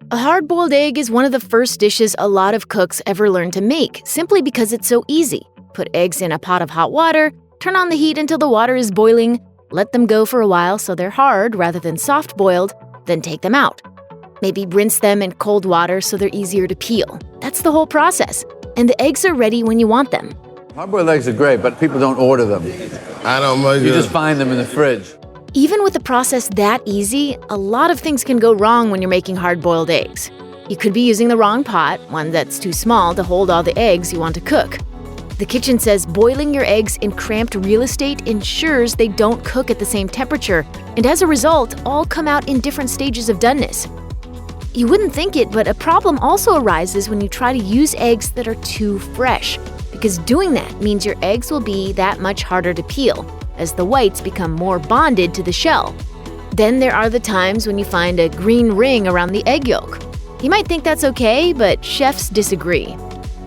A hard-boiled egg is one of the first dishes a lot of cooks ever learn to make, simply because it's so easy. Put eggs in a pot of hot water, turn on the heat until the water is boiling, let them go for a while so they're hard rather than soft-boiled, then take them out. Maybe rinse them in cold water so they're easier to peel. That's the whole process, and the eggs are ready when you want them. Hard-boiled eggs are great, but people don't order them. I don't mind. You just find them in the fridge. Even with the process that easy, a lot of things can go wrong when you're making hard-boiled eggs. You could be using the wrong pot, one that's too small to hold all the eggs you want to cook. The kitchen says boiling your eggs in cramped real estate ensures they don't cook at the same temperature, and as a result, all come out in different stages of doneness. You wouldn't think it, but a problem also arises when you try to use eggs that are too fresh, because doing that means your eggs will be that much harder to peel, as the whites become more bonded to the shell. Then there are the times when you find a green ring around the egg yolk. You might think that's okay, but chefs disagree.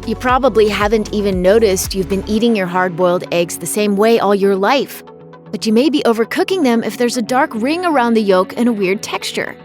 You probably haven't even noticed you've been eating your hard-boiled eggs the same way all your life. But you may be overcooking them if there's a dark ring around the yolk and a weird texture.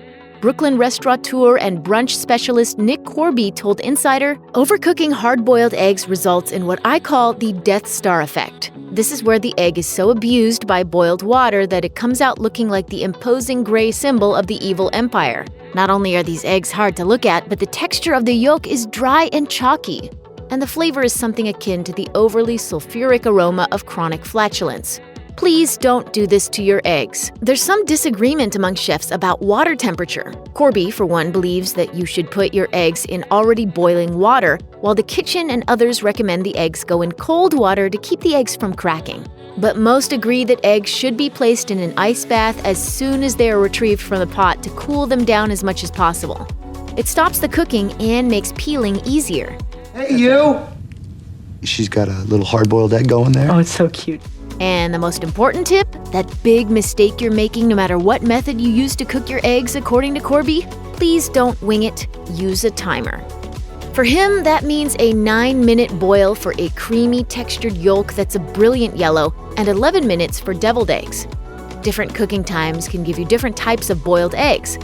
Brooklyn restaurateur and brunch specialist Nick Corby told Insider, "Overcooking hard-boiled eggs results in what I call the Death Star effect. This is where the egg is so abused by boiled water that it comes out looking like the imposing gray symbol of the evil empire. Not only are these eggs hard to look at, but the texture of the yolk is dry and chalky. And the flavor is something akin to the overly sulfuric aroma of chronic flatulence. Please don't do this to your eggs." There's some disagreement among chefs about water temperature. Corby, for one, believes that you should put your eggs in already boiling water, while the kitchen and others recommend the eggs go in cold water to keep the eggs from cracking. But most agree that eggs should be placed in an ice bath as soon as they are retrieved from the pot to cool them down as much as possible. It stops the cooking and makes peeling easier. Hey, you! She's got a little hard-boiled egg going there. Oh, it's so cute. And the most important tip, that big mistake you're making no matter what method you use to cook your eggs, according to Corby, please don't wing it, use a timer. For him, that means a 9-minute boil for a creamy textured yolk that's a brilliant yellow, and 11 minutes for deviled eggs. Different cooking times can give you different types of boiled eggs.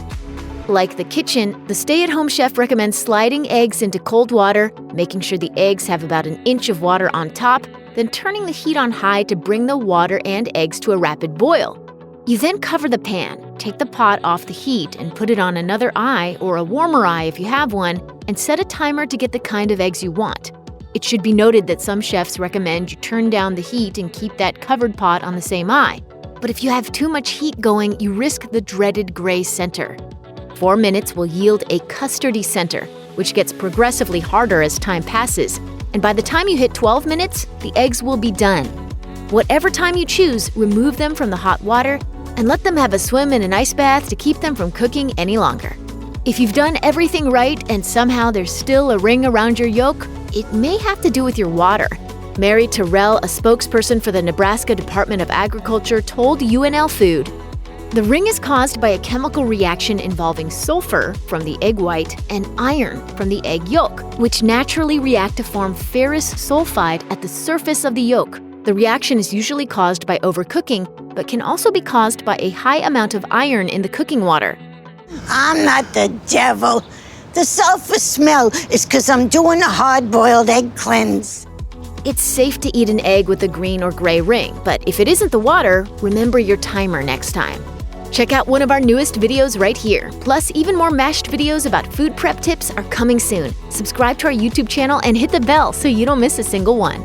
Like the kitchen, the stay-at-home chef recommends sliding eggs into cold water, making sure the eggs have about an inch of water on top, then turning the heat on high to bring the water and eggs to a rapid boil. You then cover the pan, take the pot off the heat and put it on another eye or a warmer eye if you have one, and set a timer to get the kind of eggs you want. It should be noted that some chefs recommend you turn down the heat and keep that covered pot on the same eye. But if you have too much heat going, you risk the dreaded gray center. 4 minutes will yield a custardy center, which gets progressively harder as time passes. And by the time you hit 12 minutes, the eggs will be done. Whatever time you choose, remove them from the hot water and let them have a swim in an ice bath to keep them from cooking any longer. If you've done everything right and somehow there's still a ring around your yolk, it may have to do with your water. Mary Terrell, a spokesperson for the Nebraska Department of Agriculture, told UNL Food, "The ring is caused by a chemical reaction involving sulfur from the egg white and iron from the egg yolk, which naturally react to form ferrous sulfide at the surface of the yolk. The reaction is usually caused by overcooking, but can also be caused by a high amount of iron in the cooking water." I'm not the devil. The sulfur smell is 'cause I'm doing a hard-boiled egg cleanse. It's safe to eat an egg with a green or gray ring, but if it isn't the water, remember your timer next time. Check out one of our newest videos right here. Plus, even more mashed videos about food prep tips are coming soon. Subscribe to our YouTube channel and hit the bell so you don't miss a single one.